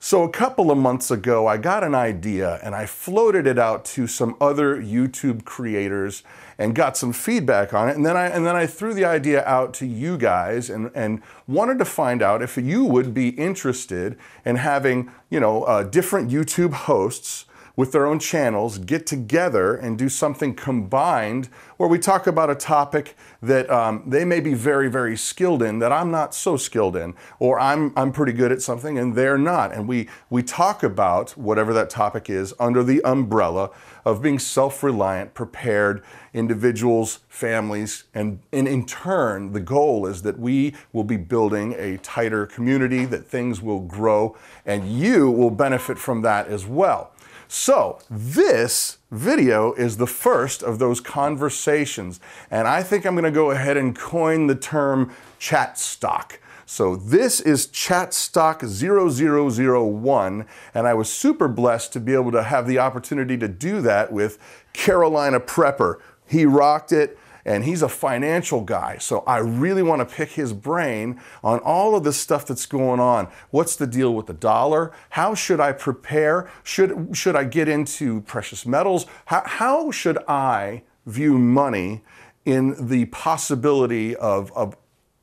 So a couple of months ago, I got an idea and I floated it out to some other YouTube creators and got some feedback on it. And then I threw the idea out to you guys and wanted to find out if you would be interested in having, different YouTube hosts with their own channels get together and do something combined where we talk about a topic that they may be very, very skilled in that I'm not so skilled in, or I'm pretty good at something and they're not. And we talk about whatever that topic is under the umbrella of being self-reliant, prepared individuals, families, and in turn, the goal is that we will be building a tighter community, that things will grow, and you will benefit from that as well. So this video is the first of those conversations, and I think I'm going to go ahead and coin the term Chatstock. So this is Chatstock 0001, and I was super blessed to be able to have the opportunity to do that with Carolina Prepper. He rocked it. And he's a financial guy, so I really want to pick his brain on all of this stuff that's going on. What's the deal with the dollar? How should I prepare? Should I get into precious metals? How should I view money in the possibility of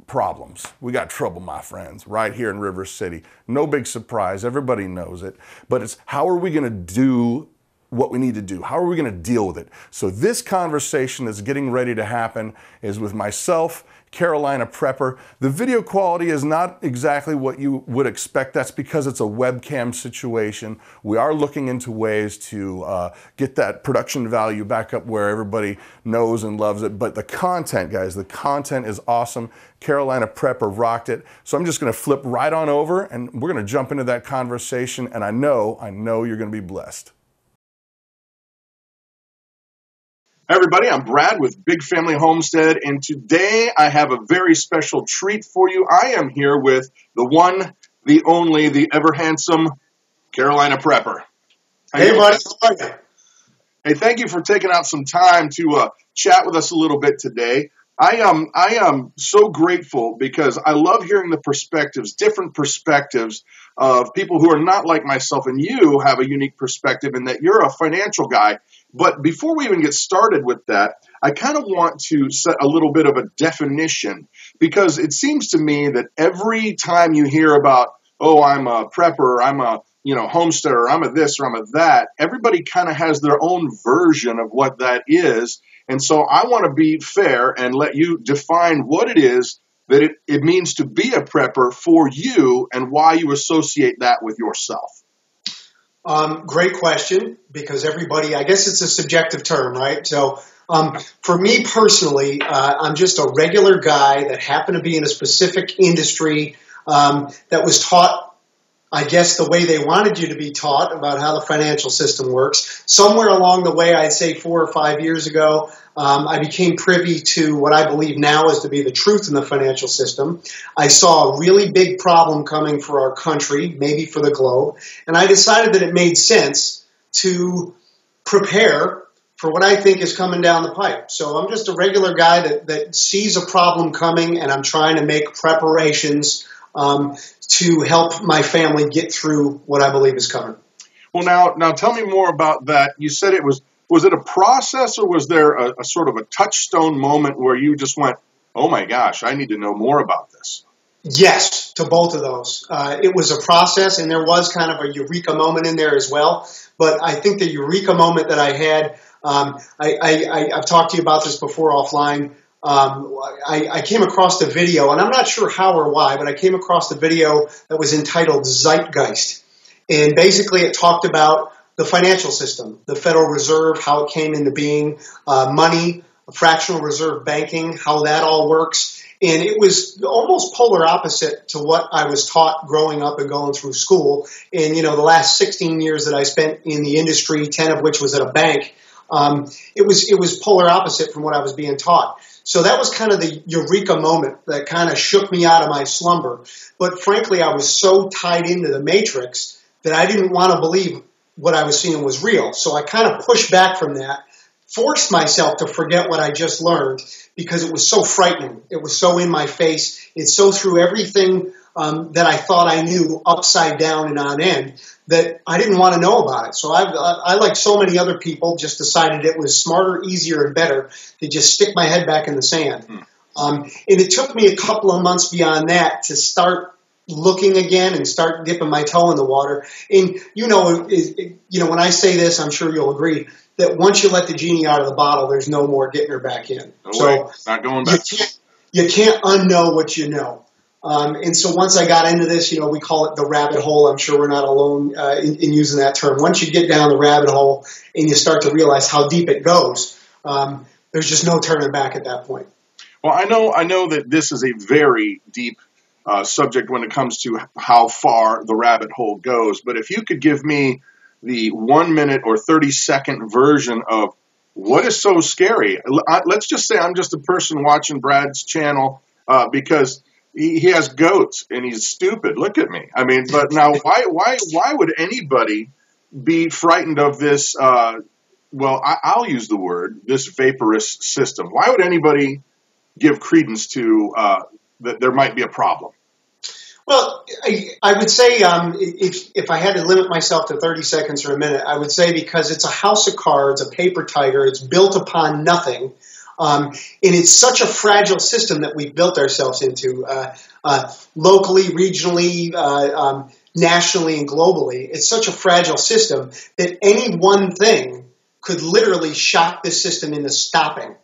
problems? We got trouble, my friends, right here in River City. No big surprise. Everybody knows it. But it's how are we going to do what we need to do? How are we going to deal with it? So this conversation that's getting ready to happen is with myself, Carolina Prepper. The video quality is not exactly what you would expect. That's because it's a webcam situation. We are looking into ways to get that production value back up where everybody knows and loves it. But the content, guys, the content is awesome. Carolina Prepper rocked it. So I'm just going to flip right on over and we're going to jump into that conversation. And I know you're going to be blessed. Hi everybody, I'm Brad with Big Family Homestead, and today I have a very special treat for you. I am here with the one, the only, the ever handsome Carolina Prepper. Hey buddy, how are you? Hey, thank you for taking out some time to chat with us a little bit today. I am so grateful because I love hearing the perspectives, different perspectives of people who are not like myself, and you have a unique perspective in that you're a financial guy. But before we even get started with that, I kind of want to set a little bit of a definition because it seems to me that every time you hear about, oh, I'm a prepper, I'm a homesteader, I'm a this or I'm a that, everybody kind of has their own version of what that is. And so I want to be fair and let you define what it is that it means to be a prepper for you and why you associate that with yourself. Great question, because everybody, I guess it's a subjective term, right? So for me personally, I'm just a regular guy that happened to be in a specific industry that was taught, I guess, the way they wanted you to be taught about how the financial system works. Somewhere along the way, I'd say 4 or 5 years ago, I became privy to what I believe now is to be the truth in the financial system. I saw a really big problem coming for our country, maybe for the globe, and I decided that it made sense to prepare for what I think is coming down the pipe. So I'm just a regular guy that sees a problem coming, and I'm trying to make preparations to help my family get through what I believe is coming. Well, now tell me more about that. You said it was it a process, or was there a sort of a touchstone moment where you just went, oh my gosh, I need to know more about this? Yes, to both of those. It was a process, and there was kind of a Eureka moment in there as well. But I think the Eureka moment that I had, I've talked to you about this before offline. I came across the video, and I'm not sure how or why, but I came across the video that was entitled Zeitgeist. And basically it talked about the financial system, the Federal Reserve, how it came into being, money, fractional reserve banking, how that all works. And it was almost polar opposite to what I was taught growing up and going through school. And, the last 16 years that I spent in the industry, 10 of which was at a bank, it was polar opposite from what I was being taught. So that was kind of the Eureka moment that kind of shook me out of my slumber. But frankly, I was so tied into the matrix that I didn't want to believe what I was seeing was real. So I kind of pushed back from that, forced myself to forget what I just learned because it was so frightening. It was so in my face. It so threw everything that I thought I knew upside down and on end that I didn't want to know about it. So I, like so many other people, just decided it was smarter, easier, and better to just stick my head back in the sand. And it took me a couple of months beyond that to start looking again and start dipping my toe in the water. And when I say this, I'm sure you'll agree that once you let the genie out of the bottle, there's no more getting her back in. No way. Not going back. You can't unknow what you know. And so once I got into this, we call it the rabbit hole. I'm sure we're not alone in using that term. Once you get down the rabbit hole and you start to realize how deep it goes, there's just no turning back at that point. Well, I know that this is a very deep subject when it comes to how far the rabbit hole goes. But if you could give me the 1 minute or 30-second version of what is so scary. Let's just say I'm just a person watching Brad's channel because he has goats and he's stupid. Look at me. I mean, but now why would anybody be frightened of this? I'll use the word, this vaporous system. Why would anybody give credence to that there might be a problem? Well, I would say if I had to limit myself to 30 seconds or a minute, I would say because it's a house of cards, a paper tiger, it's built upon nothing, and it's such a fragile system that we've built ourselves into locally, regionally, nationally, and globally. It's such a fragile system that any one thing could literally shock this system into stopping.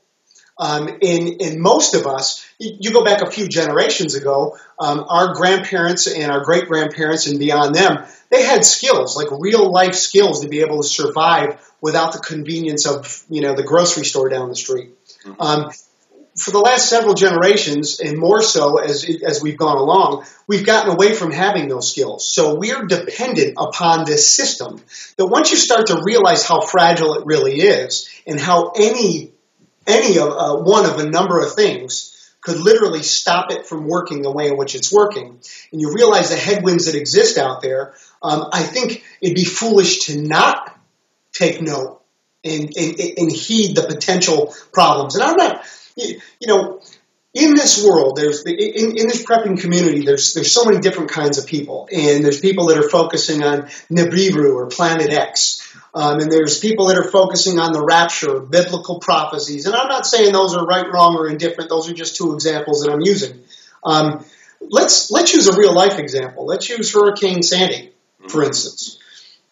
And most of us, you go back a few generations ago, our grandparents and our great-grandparents and beyond them, they had skills, like real-life skills to be able to survive without the convenience of, the grocery store down the street. For the last several generations, and more so as we've gone along, we've gotten away from having those skills. So we're dependent upon this system that once you start to realize how fragile it really is and how any one of a number of things could literally stop it from working the way in which it's working, and you realize the headwinds that exist out there, I think it'd be foolish to not take note and heed the potential problems. And I'm not, in this world, in this prepping community, there's so many different kinds of people, and there's people that are focusing on Nibiru or Planet X. And there's people that are focusing on the rapture, biblical prophecies. And I'm not saying those are right, wrong, or indifferent. Those are just two examples that I'm using. Let's use a real life example. Let's use Hurricane Sandy, for instance.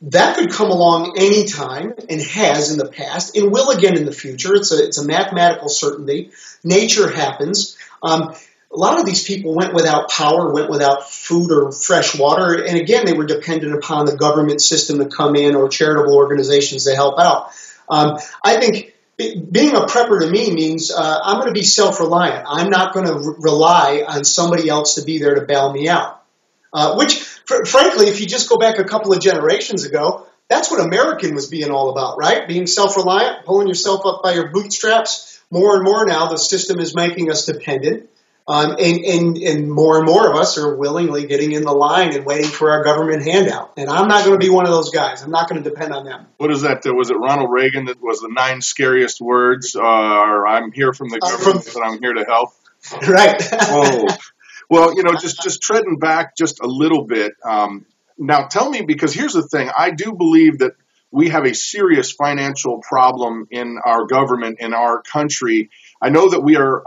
That could come along any time and has in the past and will again in the future. It's a mathematical certainty. Nature happens. A lot of these people went without power, went without food or fresh water, and again, they were dependent upon the government system to come in or charitable organizations to help out. I think being a prepper to me means I'm going to be self-reliant. I'm not going to rely on somebody else to be there to bail me out, which, frankly, if you just go back a couple of generations ago, that's what American was being all about, right? Being self-reliant, pulling yourself up by your bootstraps. More and more now, the system is making us dependent. And more of us are willingly getting in the line and waiting for our government handout. And I'm not going to be one of those guys. I'm not going to depend on them. What is that? Was it Ronald Reagan that was the 9 scariest words? Or I'm here from the government and I'm here to help? Right. Oh. Well, just treading back just a little bit. Now tell me, because here's the thing. I do believe that we have a serious financial problem in our government, in our country. I know that we are,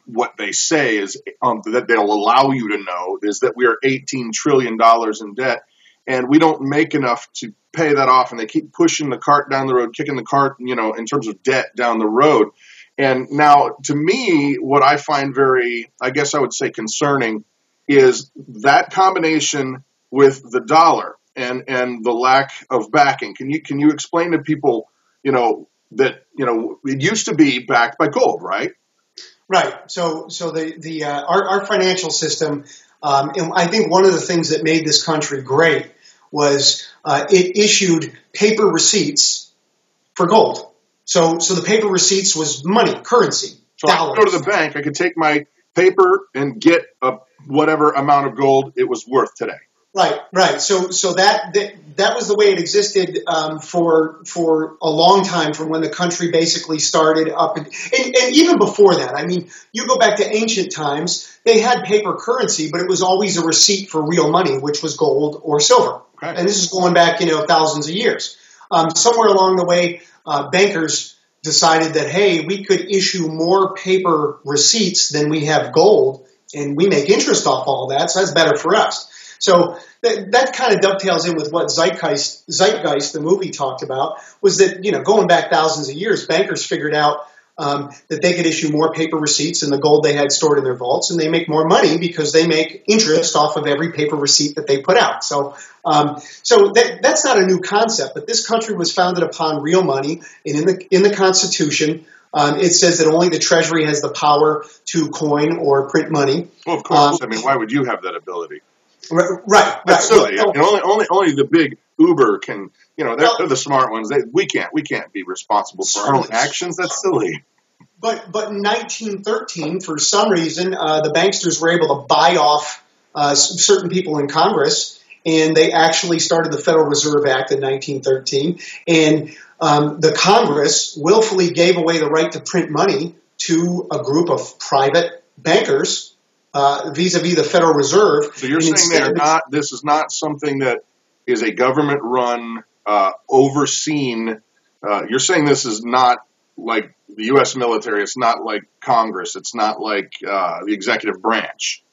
what they say is that they'll allow you to know is that we are $18 trillion in debt, and we don't make enough to pay that off, and they keep pushing the cart down the road, kicking the cart, in terms of debt down the road. And now, to me, what I find very, I guess I would say concerning, is that combination with the dollar and the lack of backing. Can you explain to people, that it used to be backed by gold, right? Right. So our financial system, and I think one of the things that made this country great was it issued paper receipts for gold. So the paper receipts was money, currency, so dollars. I could go to the bank, I could take my paper and get whatever amount of gold it was worth today. Right. So that that was the way it existed for a long time, from when the country basically started up, and even before that. I mean, you go back to ancient times, they had paper currency, but it was always a receipt for real money, which was gold or silver. Okay. And this is going back, thousands of years. Somewhere along the way, bankers decided that, hey, we could issue more paper receipts than we have gold, and we make interest off all that, so that's better for us. So that kind of dovetails in with what Zeitgeist, the movie, talked about, was that, going back thousands of years, bankers figured out that they could issue more paper receipts than the gold they had stored in their vaults, and they make more money because they make interest off of every paper receipt that they put out. So that's not a new concept, but this country was founded upon real money, and in the Constitution, it says that only the Treasury has the power to coin or print money. Well, of course. Why would you have that ability? Right. That's silly. Only the big Uber can. They're the smart ones. We can't be responsible for our own actions. That's silly. But in 1913, for some reason, the banksters were able to buy off certain people in Congress, and they actually started the Federal Reserve Act in 1913. And the Congress willfully gave away the right to print money to a group of private bankers vis-a-vis the Federal Reserve. So you're saying this is not something that is a government-run, overseen. You're saying this is not like the U.S. military. It's not like Congress. It's not like the executive branch.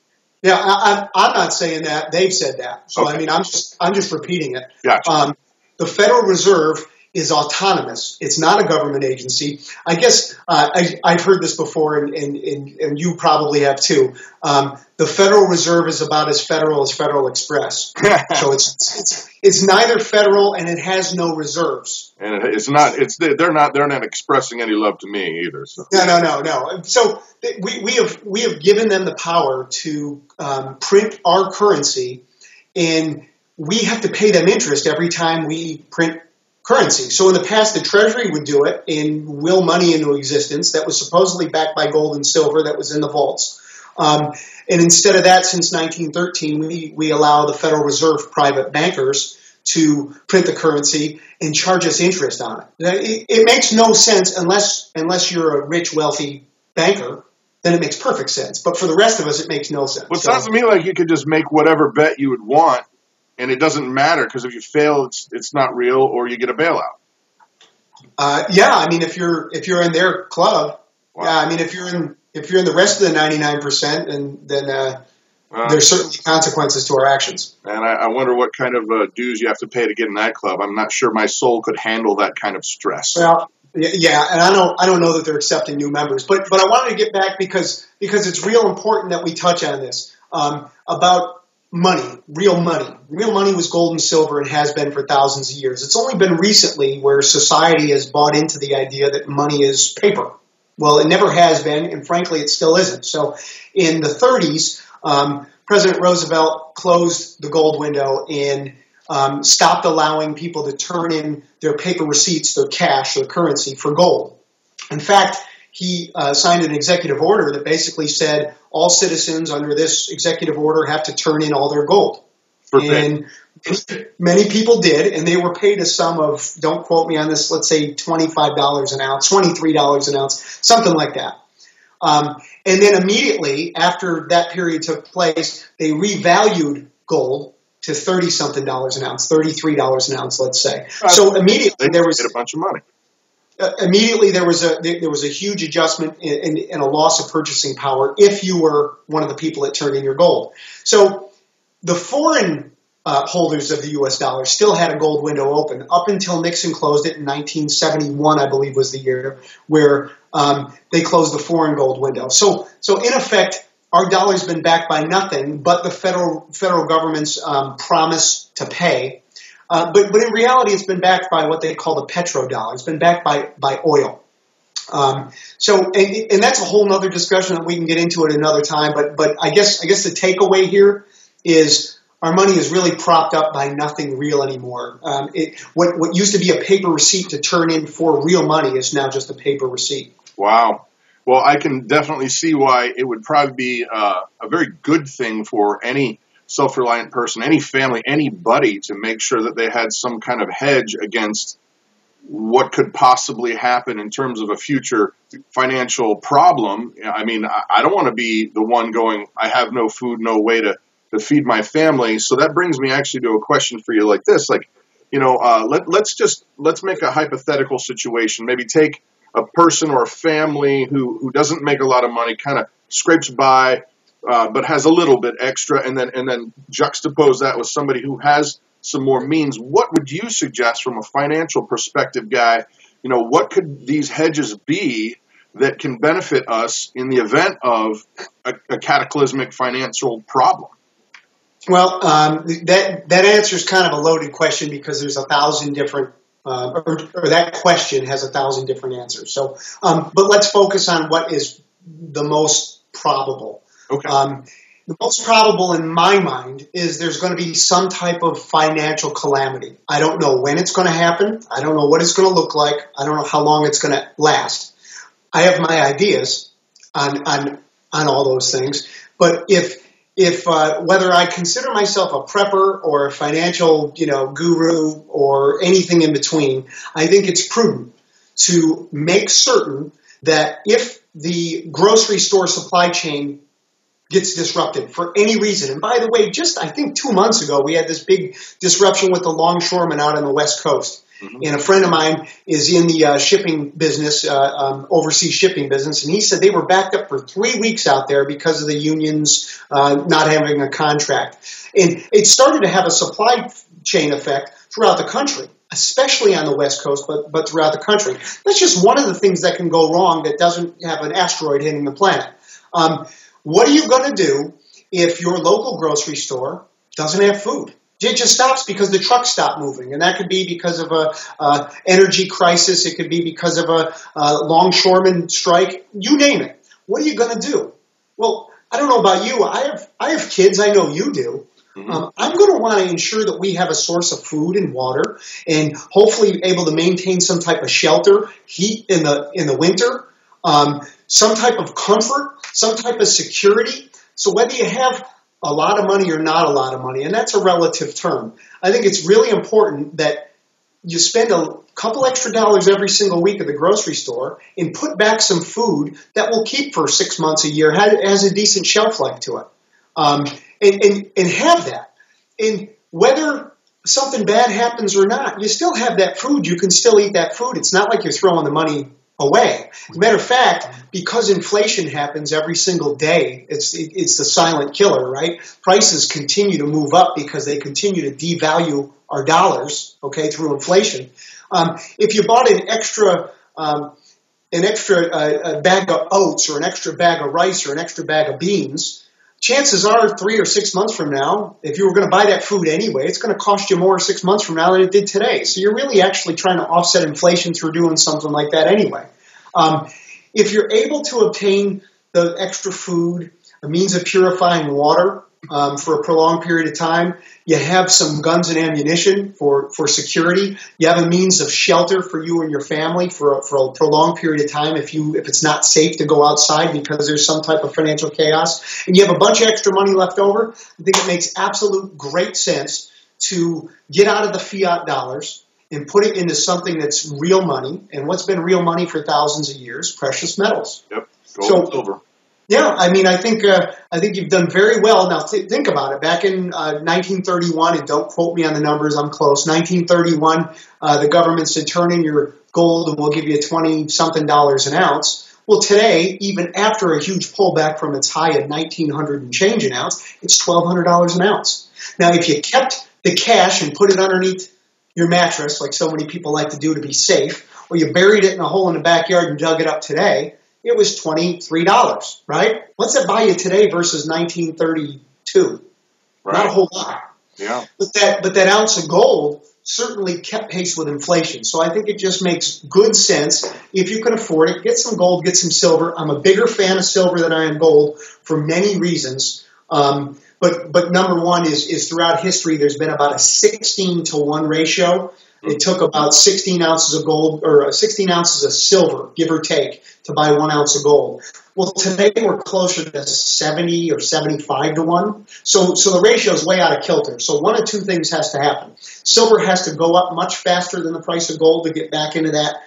Yeah, I'm not saying that. They've said that. So, Okay. I'm just repeating it. Gotcha. The Federal Reserve is autonomous. It's not a government agency. I guess I've heard this before, and you probably have too. The Federal Reserve is about as Federal Express. So it's neither federal, and it has no reserves. And it's not. They're not expressing any love to me either. So. No. So we have given them the power to print our currency, and we have to pay them interest every time we print currency. So in the past, the Treasury would do it and will money into existence that was supposedly backed by gold and silver that was in the vaults. And instead of that, since 1913, we allow the Federal Reserve private bankers to print the currency and charge us interest on it. It makes no sense unless you're a rich, wealthy banker. Then it makes perfect sense. But for the rest of us, it makes no sense. Well, it sounds to me like you could just make whatever bet you would want, and it doesn't matter because if you fail, it's not real, or you get a bailout. Yeah, I mean, if you're in their club, Wow. yeah, I mean, if you're in the rest of the 99%, then there's certainly consequences to our actions. And I wonder what kind of dues you have to pay to get in that club. I'm not sure my soul could handle that kind of stress. Well, yeah, and I don't know that they're accepting new members, but I wanted to get back because it's real important that we touch on this about money, real money. Real money was gold and silver and has been for thousands of years. It's only been recently where society has bought into the idea that money is paper. Well, it never has been, and frankly, it still isn't. So in the 30s, President Roosevelt closed the gold window and stopped allowing people to turn in their paper receipts, their cash, their currency for gold. In fact, he signed an executive order that basically said all citizens under this executive order have to turn in all their gold. And many people did, and they were paid a sum of, don't quote me on this, let's say $25 an ounce, $23 an ounce, something like that. And then immediately after that period took place, they revalued gold to $30-something an ounce, $33 an ounce, let's say. So immediately there was a bunch of money. Immediately there was a huge adjustment and a loss of purchasing power if you were one of the people that turned in your gold. So the foreign holders of the U.S. dollar still had a gold window open up until Nixon closed it in 1971, I believe was the year, where they closed the foreign gold window. So in effect, our dollar's been backed by nothing but the federal government's promise to pay. But in reality, it's been backed by what they call the petrodollar. It's been backed by oil. So that's a whole other discussion that we can get into at another time. But I guess the takeaway here is our money is really propped up by nothing real anymore. What used to be a paper receipt to turn in for real money is now just a paper receipt. Wow. Well, I can definitely see why it would probably be a very good thing for any self-reliant person, any family, anybody, to make sure that they had some kind of hedge against what could possibly happen in terms of a future financial problem. I mean, I don't want to be the one going, I have no food, no way to feed my family. So that brings me actually to a question for you like this. Like, let's make a hypothetical situation. Maybe take a person or a family who doesn't make a lot of money, kind of scrapes by, but has a little bit extra, and then juxtapose that with somebody who has some more means. What would you suggest from a financial perspective, Guy? What could these hedges be that can benefit us in the event of a cataclysmic financial problem? Well, that answer is kind of a loaded question because there's 1,000 different, or that question has 1,000 different answers. So, but let's focus on what is the most probable. Okay. The most probable in my mind is there's going to be some type of financial calamity. I don't know when it's going to happen. I don't know what it's going to look like. I don't know how long it's going to last. I have my ideas on all those things. But if whether I consider myself a prepper or a financial, guru or anything in between, I think it's prudent to make certain that if the grocery store supply chain gets disrupted for any reason. And by the way, just I think 2 months ago, we had this big disruption with the longshoremen out on the West Coast. Mm-hmm. And a friend of mine is in the shipping business, overseas shipping business, and he said they were backed up for 3 weeks out there because of the unions not having a contract. And it started to have a supply chain effect throughout the country, especially on the West Coast, but throughout the country. That's just one of the things that can go wrong that doesn't have an asteroid hitting the planet. What are you going to do if your local grocery store doesn't have food? It just stops because the trucks stop moving, and that could be because of a energy crisis. It could be because of a longshoreman strike. You name it. What are you going to do? Well, I don't know about you. I have kids. I know you do. Mm-hmm. I'm going to want to ensure that we have a source of food and water, and hopefully able to maintain some type of shelter, heat in the winter, some type of comfort, some type of security. So whether you have a lot of money or not a lot of money, and that's a relative term, I think it's really important that you spend a couple extra dollars every single week at the grocery store and put back some food that will keep for 6 months, a year, has a decent shelf life to it, and have that. And whether something bad happens or not, you still have that food. You can still eat that food. It's not like you're throwing the money away. As a matter of fact, because inflation happens every single day, it's the silent killer, right? Prices continue to move up because they continue to devalue our dollars, okay, through inflation. If you bought an extra bag of oats or an extra bag of rice or an extra bag of beans, chances are 3 or 6 months from now, if you were going to buy that food anyway, it's going to cost you more 6 months from now than it did today. So you're really actually trying to offset inflation through doing something like that anyway. If you're able to obtain the extra food, a means of purifying water for a prolonged period of time, you have some guns and ammunition for security, you have a means of shelter for you and your family for a prolonged period of time if it's not safe to go outside because there's some type of financial chaos, and you have a bunch of extra money left over, I think it makes absolute great sense to get out of the fiat dollars and put it into something that's real money. And what's been real money for thousands of years? Precious metals. Yep. Gold and silver. Yeah, I mean, I think you've done very well. Now, think about it. Back in 1931, and don't quote me on the numbers, I'm close. 1931, the government said, turn in your gold and we'll give you $20-something an ounce. Well, today, even after a huge pullback from its high at $1,900 and change an ounce, it's $1,200 an ounce. Now, if you kept the cash and put it underneath your mattress, like so many people like to do to be safe, or you buried it in a hole in the backyard and dug it up today, it was $23, right? What's that buy you today versus 1932? Right. Not a whole lot. Yeah. But that ounce of gold certainly kept pace with inflation. So I think it just makes good sense. If you can afford it, get some gold, get some silver. I'm a bigger fan of silver than I am gold for many reasons. But number one is throughout history, there's been about a 16-to-1 ratio. It took about 16 ounces of gold or 16 ounces of silver, give or take, to buy 1 ounce of gold. Well, today we're closer to 70 or 75 to 1. So the ratio is way out of kilter. So one of two things has to happen. Silver has to go up much faster than the price of gold to get back into that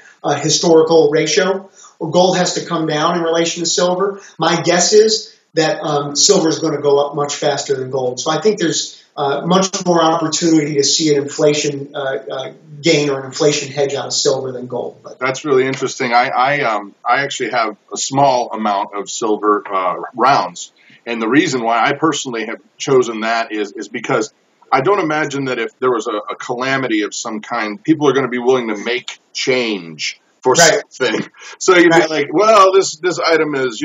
historical ratio, or gold has to come down in relation to silver. My guess is that silver is going to go up much faster than gold. So I think there's much more opportunity to see an inflation gain or an inflation hedge out of silver than gold. But that's really interesting. I actually have a small amount of silver rounds, and the reason why I personally have chosen that is because I don't imagine that if there was a calamity of some kind, people are going to be willing to make change for something. So you'd be like, well, this item is,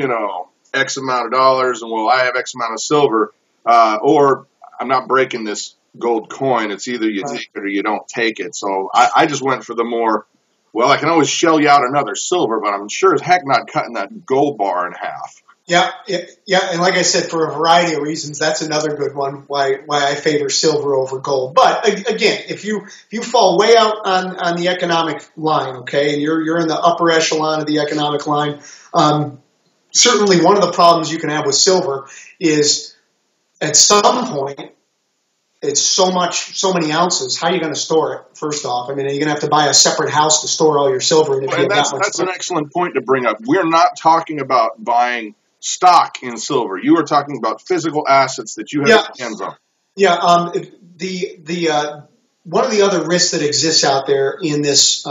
X amount of dollars, and well, I have X amount of silver, or I'm not breaking this gold coin. It's either you take it or you don't take it. So I just went for the more, well, I can always shell you out another silver, but I'm sure as heck not cutting that gold bar in half. Yeah. And like I said, for a variety of reasons, that's another good one, why I favor silver over gold. But again, if you fall way out on the economic line, okay, and you're in the upper echelon of the economic line, certainly one of the problems you can have with silver is at some point, it's so many ounces. How are you going to store it, first off? I mean, are you going to have to buy a separate house to store all your silver? And that's an excellent point to bring up. We're not talking about buying stock in silver. You are talking about physical assets that you have your hands on. Yeah. One of the other risks that exists out there in this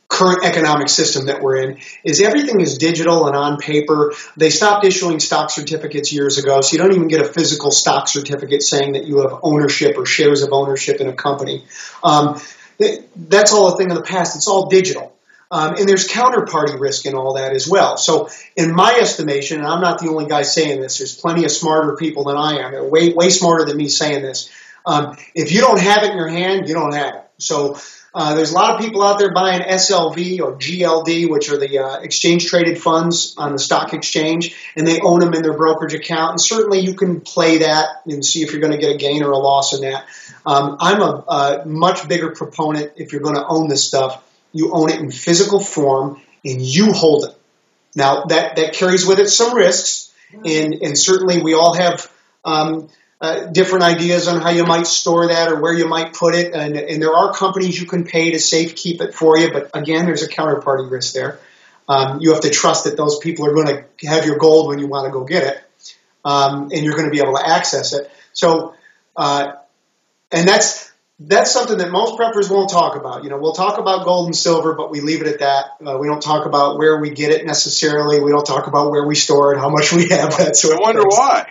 current economic system that we're in is everything is digital and on paper. They stopped issuing stock certificates years ago, so you don't even get a physical stock certificate saying that you have ownership or shares of ownership in a company. That's all a thing of the past. It's all digital. And there's counterparty risk in all that as well. So in my estimation, and I'm not the only guy saying this, there's plenty of smarter people than I am, way smarter than me saying this. If you don't have it in your hand, you don't have it. So there's a lot of people out there buying SLV or GLD, which are the exchange-traded funds on the stock exchange, and they own them in their brokerage account. And certainly you can play that and see if you're going to get a gain or a loss in that. I'm a much bigger proponent, if you're going to own this stuff, you own it in physical form and you hold it. Now, that carries with it some risks, and certainly we all have different ideas on how you might store that or where you might put it. And there are companies you can pay to safe keep it for you. But again, there's a counterparty risk there. You have to trust that those people are going to have your gold when you want to go get it. And you're going to be able to access it. So, and that's something that most preppers won't talk about. We'll talk about gold and silver, but we leave it at that. We don't talk about where we get it necessarily. We don't talk about where we store it, how much we have. That sort of I wonder why.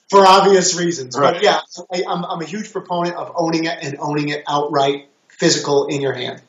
For obvious reasons. Right. But yeah, I'm a huge proponent of owning it and owning it outright, physical in your hand.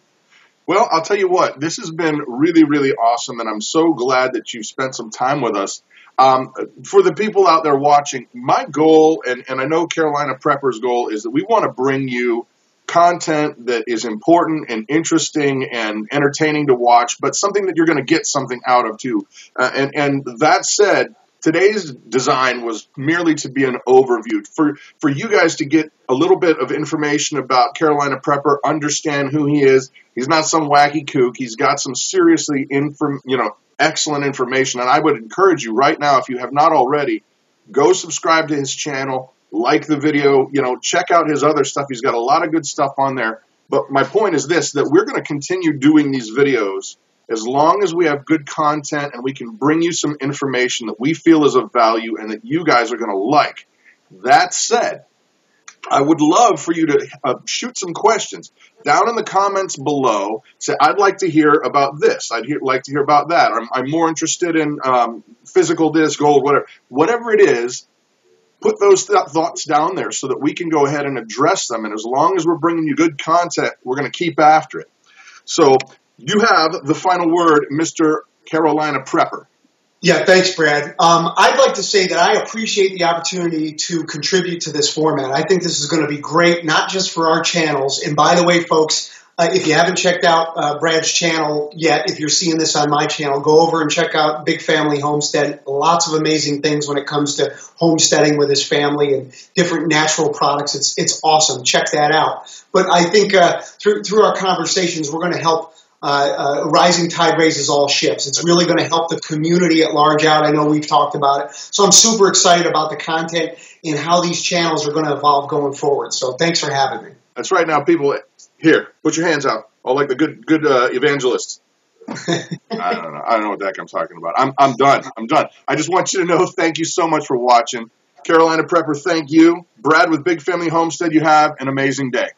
Well, I'll tell you what, this has been really, really awesome, and I'm so glad that you spent some time with us. For the people out there watching, my goal, and I know Carolina Prepper's goal, is that we want to bring you content that is important and interesting and entertaining to watch, but something that you're going to get something out of too. And that said, today's design was merely to be an overview for you guys to get a little bit of information about Carolina Prepper, understand who he is. He's not some wacky kook. He's got some seriously excellent information. And I would encourage you right now, if you have not already, go subscribe to his channel, like the video, check out his other stuff. He's got a lot of good stuff on there. But my point is this, that we're going to continue doing these videos as long as we have good content and we can bring you some information that we feel is of value and that you guys are going to like. That said, I would love for you to shoot some questions down in the comments below. Say, I'd like to hear about this. Like to hear about that. I'm more interested in physical disc, gold, whatever it is. Put those thoughts down there so that we can go ahead and address them. And as long as we're bringing you good content, we're going to keep after it. So you have the final word, Mr. Carolina Prepper. Yeah, thanks, Brad. I'd like to say that I appreciate the opportunity to contribute to this format. I think this is going to be great, not just for our channels. And by the way, folks, if you haven't checked out Brad's channel yet, if you're seeing this on my channel, go over and check out Big Family Homestead. Lots of amazing things when it comes to homesteading with his family and different natural products. It's awesome. Check that out. But I think through our conversations, we're going to help rising tide raises all ships. It's really going to help the community at large out. I know we've talked about it. So I'm super excited about the content and how these channels are going to evolve going forward. So thanks for having me. That's right. Now, people, here, put your hands out. All like the good evangelists. I don't know. I don't know what the heck I'm talking about. I'm done. I'm done. I just want you to know, thank you so much for watching. Carolina Prepper, thank you. Brad with Big Family Homestead, you have an amazing day.